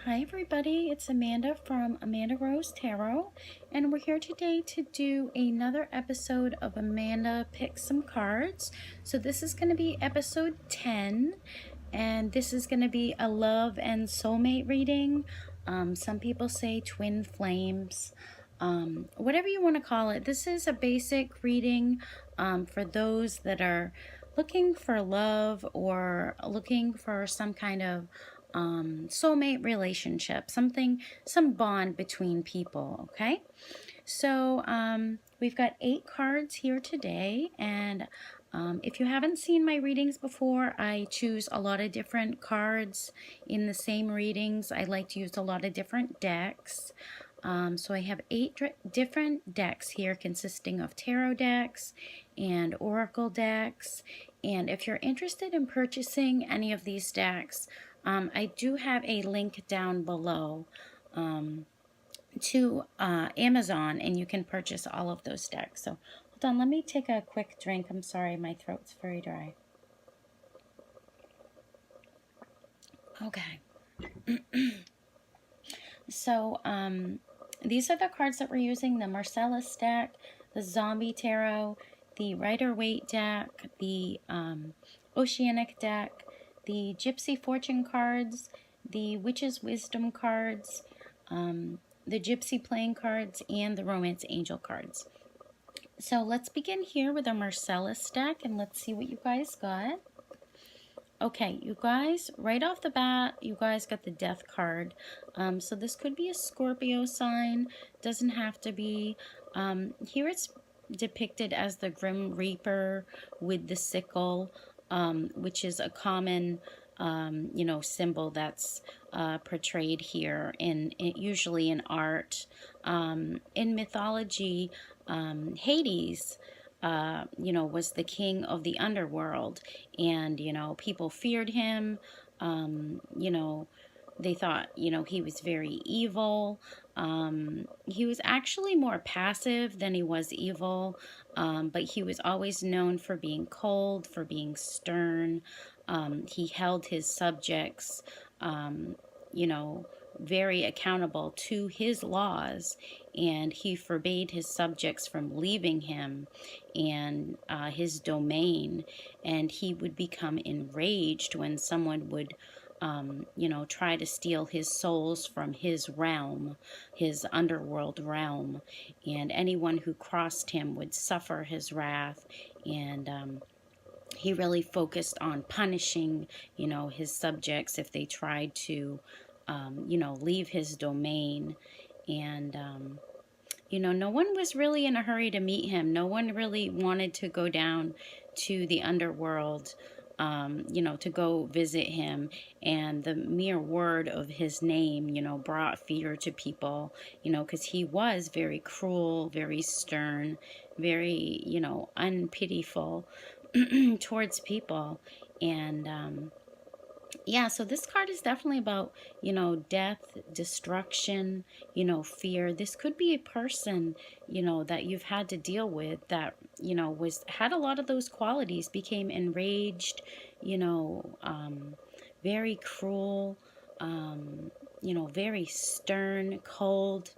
Hi everybody, it's Amanda from Amanda Rose Tarot, and we're here today to do another episode of Amanda Picks Some Cards. So this is going to be episode 10, and this is going to be a love and soulmate reading. Some people say twin flames, whatever you want to call it. This is a basic reading for those that are looking for love or looking for some kind of soulmate relationship, some bond between people. Okay, so we've got 8 cards here today, and if you haven't seen my readings before, I choose a lot of different cards in the same readings. I like to use a lot of different decks. So I have 8 different decks here consisting of tarot decks and oracle decks. And if you're interested in purchasing any of these decks, I do have a link down below to Amazon, and you can purchase all of those decks. So hold on, let me take a quick drink. I'm sorry, my throat's very dry. Okay. So these are the cards that we're using: the Marcellus deck, the Zombie Tarot, the Rider-Waite deck, the Oceanic deck, the Gypsy Fortune cards, the Witch's Wisdom cards, the Gypsy Playing cards, and the Romance Angel cards. So let's begin here with the Marcellus deck, and let's see what you guys got. Okay, you guys, right off the bat, you guys got the Death card. So this could be a Scorpio sign, doesn't have to be. Here it's depicted as the Grim Reaper with the sickle, which is a common, symbol that's portrayed here usually in art. In mythology, Hades, was the king of the underworld, and, people feared him. They thought, he was very evil. He was actually more passive than he was evil, but he was always known for being cold, for being stern. He held his subjects, very accountable to his laws, and he forbade his subjects from leaving him and his domain, and he would become enraged when someone would try to steal his souls from his realm, his underworld realm, and anyone who crossed him would suffer his wrath. And he really focused on punishing, his subjects if they tried to leave his domain. And no one was really in a hurry to meet him. No one really wanted to go down to the underworld, to go visit him. And the mere word of his name, brought fear to people, because he was very cruel, very stern, very, unpitiful towards people. And yeah, so this card is definitely about, death, destruction, fear. This could be a person, that you've had to deal with that, had a lot of those qualities, became enraged, very cruel, very stern, cold.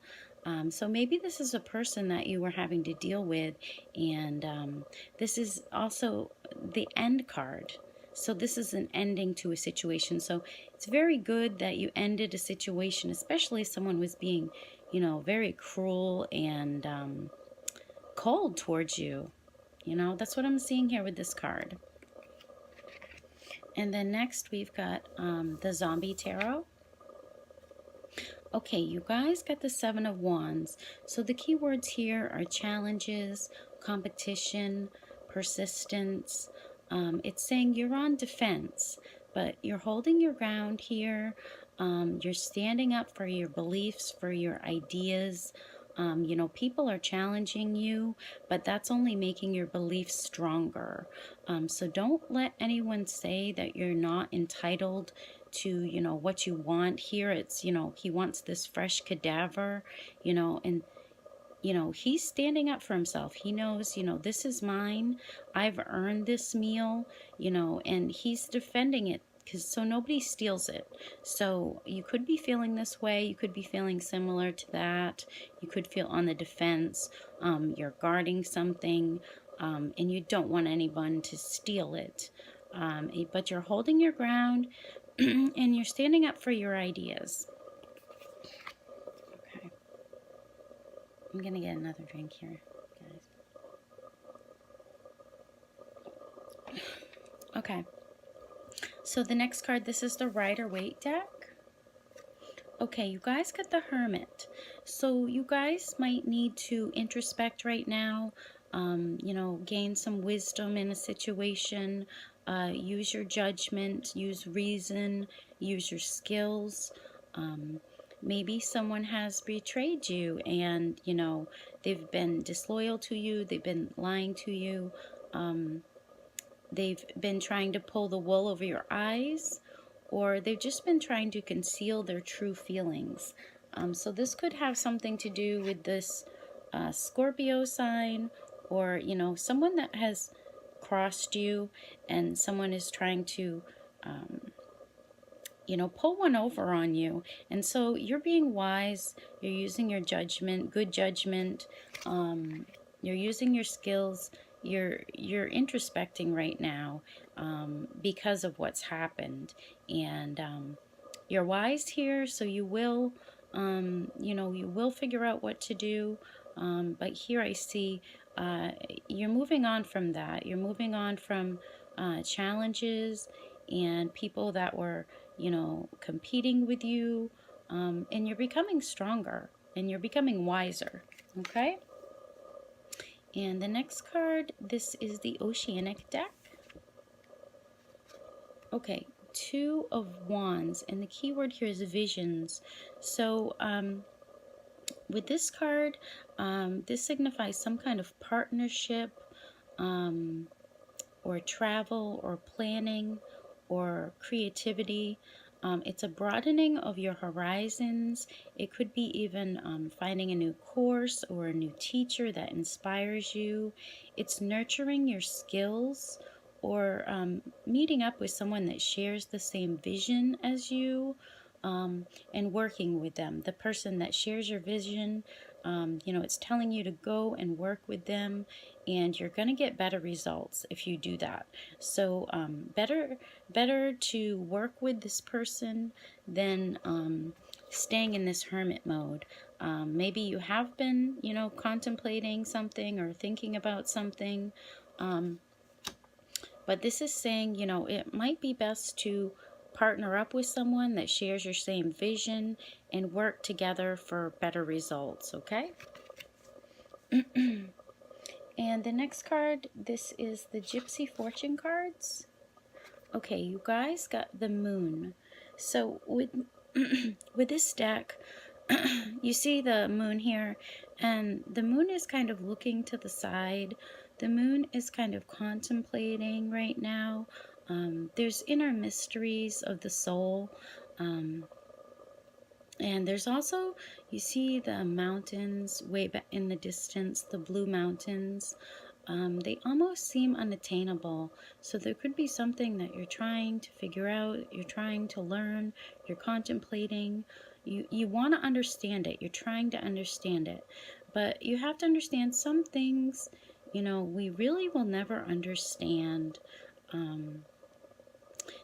So maybe this is a person that you were having to deal with, and this is also the end card. So this is an ending to a situation. So it's very good that you ended a situation, especially if someone was being, very cruel and cold towards you. That's what I'm seeing here with this card. And then next we've got the Zombie Tarot. Okay, you guys got the 7 of Wands. So the key words here are challenges, competition, persistence. It's saying you're on defense, but you're holding your ground here. You're standing up for your beliefs, for your ideas. People are challenging you, but that's only making your beliefs stronger. So don't let anyone say that you're not entitled to, what you want. Here it's, he wants this fresh cadaver, and he's standing up for himself. He knows, this is mine. I've earned this meal, and he's defending it so nobody steals it. So you could be feeling this way. You could be feeling similar to that. You could feel on the defense. You're guarding something, and you don't want anyone to steal it. But you're holding your ground, and you're standing up for your ideas. Okay. I'm going to get another drink here, guys. Okay. So the next card, this is the Rider-Waite deck. Okay, you guys got the Hermit. So you guys might need to introspect right now, gain some wisdom in a situation, use your judgment, use reason, use your skills. Maybe someone has betrayed you and, they've been disloyal to you, they've been lying to you, they've been trying to pull the wool over your eyes, or they've just been trying to conceal their true feelings. So this could have something to do with this Scorpio sign, or, someone that has crossed you and someone is trying to, pull one over on you. And so you're being wise, you're using your judgment, good judgment, you're using your skills, you're introspecting right now, because of what's happened, and you're wise here, so you will you will figure out what to do, but here I see you're moving on from that. You're moving on from challenges and people that were competing with you, and you're becoming stronger and you're becoming wiser. Okay. And the next card, this is the Oceanic deck. Okay, Two of Wands, and the key word here is visions. So with this card, this signifies some kind of partnership, or travel, or planning, or creativity. It's a broadening of your horizons. It could be even finding a new course or a new teacher that inspires you. It's nurturing your skills, or meeting up with someone that shares the same vision as you, and working with them. The person that shares your vision, it's telling you to go and work with them, and you're going to get better results if you do that. So better to work with this person than staying in this hermit mode. Maybe you have been, contemplating something or thinking about something, but this is saying, it might be best to partner up with someone that shares your same vision and work together for better results, okay? And the next card, this is the Gypsy Fortune cards. Okay, you guys got the Moon. So with with this deck, you see the Moon here, and the Moon is kind of looking to the side. The Moon is kind of contemplating right now. There's inner mysteries of the soul. And there's also, you see the mountains way back in the distance, the blue mountains. They almost seem unattainable. So there could be something that you're trying to figure out, you're trying to learn, you're contemplating. You want to understand it, you're trying to understand it. But you have to understand some things, we really will never understand.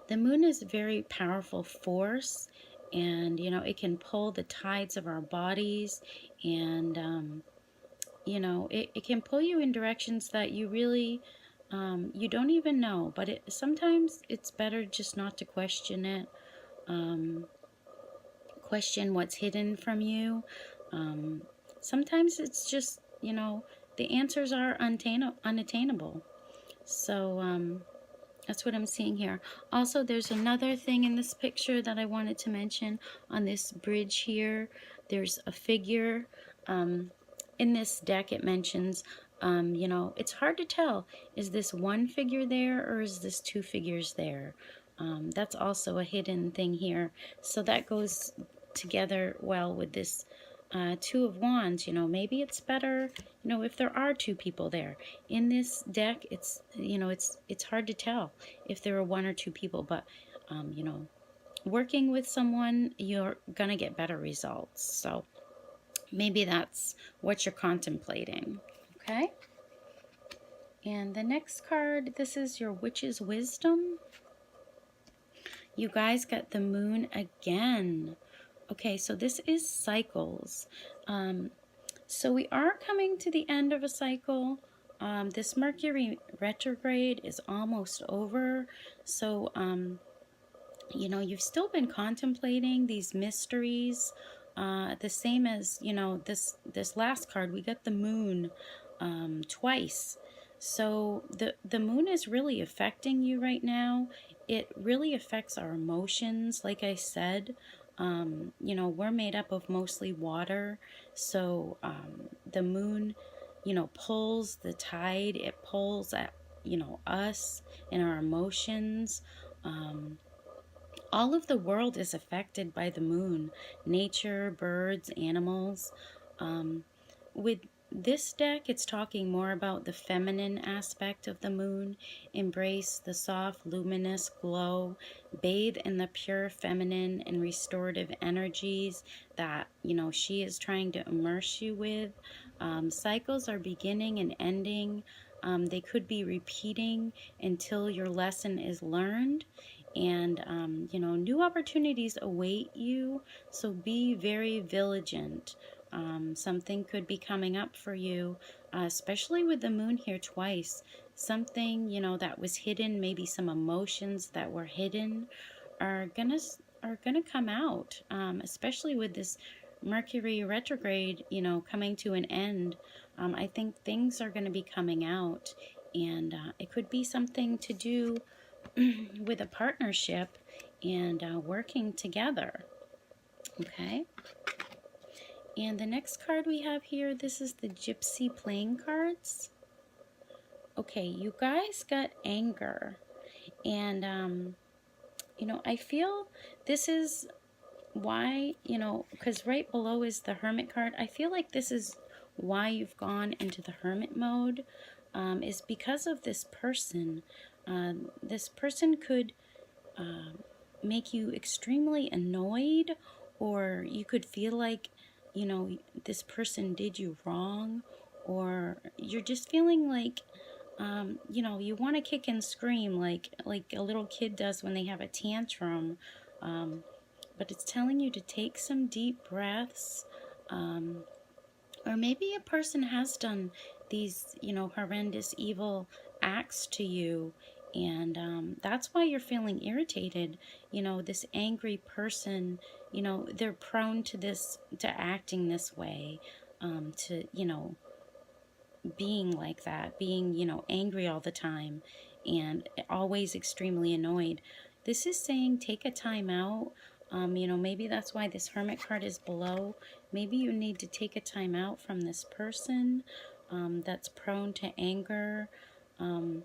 The Moon is a very powerful force, and it can pull the tides of our bodies, and it can pull you in directions that you really you don't even know. But sometimes it's better just not to question it. Question what's hidden from you. Sometimes it's just, the answers are unattainable. So that's what I'm seeing here. Also, there's another thing in this picture that I wanted to mention. On this bridge here, there's a figure. In this deck, it mentions, it's hard to tell. Is this one figure there, or is this two figures there? That's also a hidden thing here. So that goes together well with this Two of Wands. Maybe it's better, if there are two people there. In this deck, it's hard to tell if there are one or two people, but you know, working with someone, you're going to get better results. So maybe that's what you're contemplating. Okay. And the next card, this is your Witch's Wisdom. You guys got the Moon again. Okay, so this is cycles. So we are coming to the end of a cycle. This Mercury retrograde is almost over. So, you know, you've still been contemplating these mysteries. The same as, you know, this last card, we got the Moon twice. So the Moon is really affecting you right now. It really affects our emotions. Like I said, you know, we're made up of mostly water. So the Moon, you know, pulls the tide. It pulls at, you know, us and our emotions. All of the world is affected by the moon, nature, birds, animals. Um, with this deck, it's talking more about the feminine aspect of the moon. Embrace the soft, luminous glow. Bathe in the pure feminine and restorative energies that, you know, she is trying to immerse you with. Cycles are beginning and ending. They could be repeating until your lesson is learned. And you know, new opportunities await you, so be very vigilant. Something could be coming up for you, especially with the moon here twice. Something, you know, that was hidden, maybe some emotions that were hidden are gonna come out, especially with this Mercury retrograde, you know, coming to an end. I think things are going to be coming out, and it could be something to do with a partnership and working together. Okay. And the next card we have here, this is the Gypsy playing cards. Okay, you guys got anger. And, you know, I feel this is why, you know, because right below is the Hermit card. I feel like this is why you've gone into the Hermit mode, is because of this person. This person could make you extremely annoyed, or you could feel like, you know, this person did you wrong, or you're just feeling like, you know, you want to kick and scream like a little kid does when they have a tantrum. But it's telling you to take some deep breaths. Or maybe a person has done these, you know, horrendous evil acts to you, and that's why you're feeling irritated. You know, this angry person, you know, they're prone to this, to acting this way, to, you know, being like that, being, you know, angry all the time and always extremely annoyed. This is saying take a time out. You know, maybe that's why this Hermit card is below. Maybe you need to take a time out from this person that's prone to anger. Um,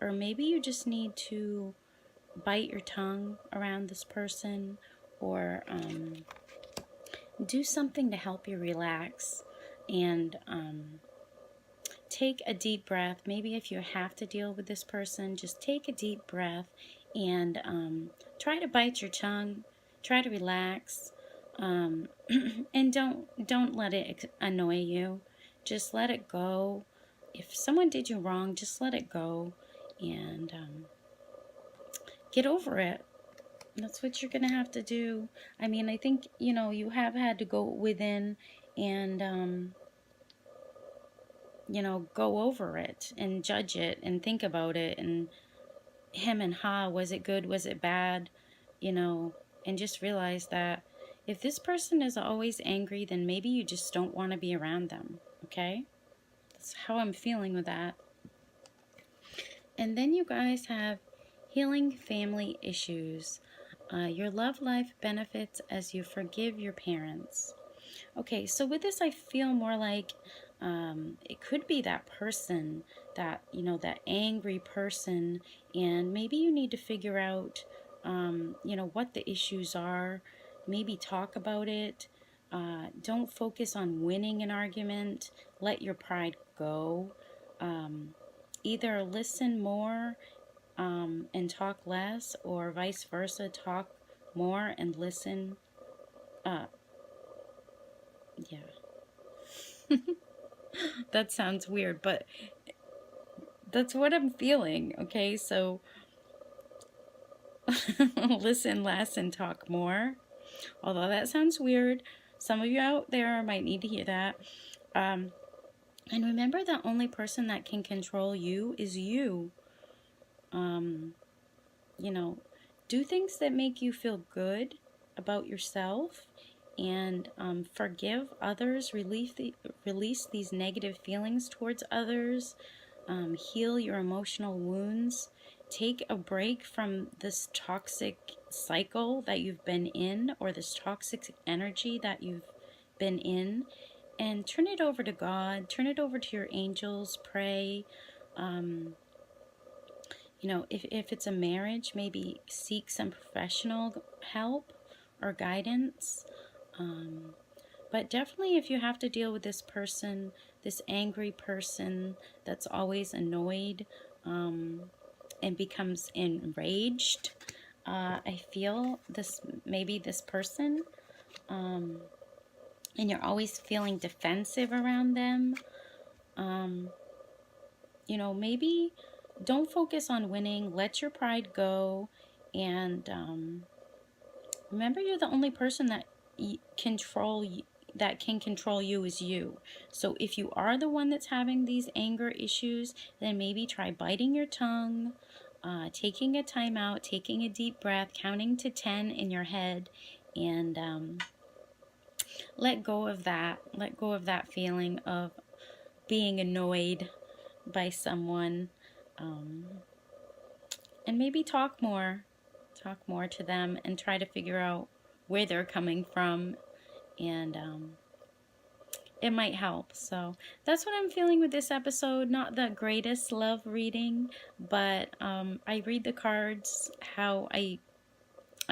or maybe you just need to bite your tongue around this person, or do something to help you relax. And take a deep breath. Maybe if you have to deal with this person, just take a deep breath and try to bite your tongue. Try to relax, and don't let it annoy you. Just let it go. If someone did you wrong, just let it go and get over it. That's what you're gonna have to do. I mean, I think, you know, you have had to go within and you know, go over it and judge it and think about it and him and ha, was it good, was it bad, you know, and just realize that if this person is always angry, then maybe you just don't want to be around them, okay? That's how I'm feeling with that. And then you guys have healing family issues. Your love life benefits as you forgive your parents. Okay, so with this, I feel more like it could be that person, that, you know, that angry person, and maybe you need to figure out, you know, what the issues are. Maybe talk about it. Don't focus on winning an argument. Let your pride go. Either listen more and talk less, or vice versa, talk more and listen. Uh, yeah, that sounds weird, but that's what I'm feeling. Okay, so listen less and talk more. Although that sounds weird, some of you out there might need to hear that. Um, and remember, the only person that can control you is you. Um, you know, do things that make you feel good about yourself, and forgive others, release these negative feelings towards others, heal your emotional wounds, take a break from this toxic cycle that you've been in, or this toxic energy that you've been in, and turn it over to God, turn it over to your angels, pray. Um, if it's a marriage, maybe seek some professional help or guidance. Um, but definitely, if you have to deal with this person, this angry person that's always annoyed, and becomes enraged, I feel maybe this person, um, and you're always feeling defensive around them. Um, maybe don't focus on winning. Let your pride go, and remember, you're the only person that can control you is you. So if you are the one that's having these anger issues, then maybe try biting your tongue, taking a time out, taking a deep breath, counting to 10 in your head, and let go of that. Let go of that feeling of being annoyed by someone. Um, and maybe talk more to them, and try to figure out where they're coming from, and it might help. So that's what I'm feeling with this episode. Not the greatest love reading, but I read the cards how I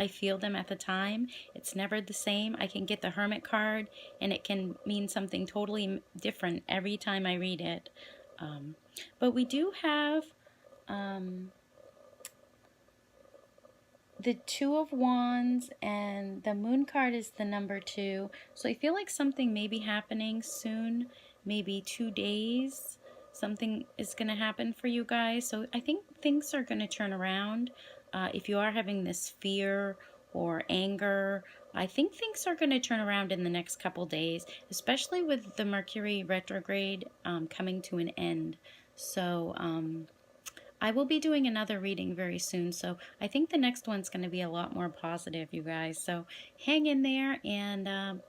feel them at the time. It's never the same. I can get the Hermit card, and it can mean something totally different every time I read it. But we do have the Two of Wands, and the Moon card is the number 2. So I feel like something may be happening soon, maybe 2 days. Something is going to happen for you guys. So I think things are going to turn around. If you are having this fear or anger, I think things are going to turn around in the next couple days, especially with the Mercury retrograde coming to an end. So, I will be doing another reading very soon, so I think the next one's going to be a lot more positive, you guys. So hang in there, and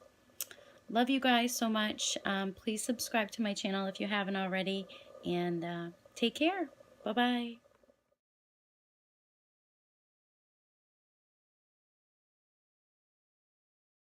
love you guys so much. Please subscribe to my channel if you haven't already, and take care. Bye-bye.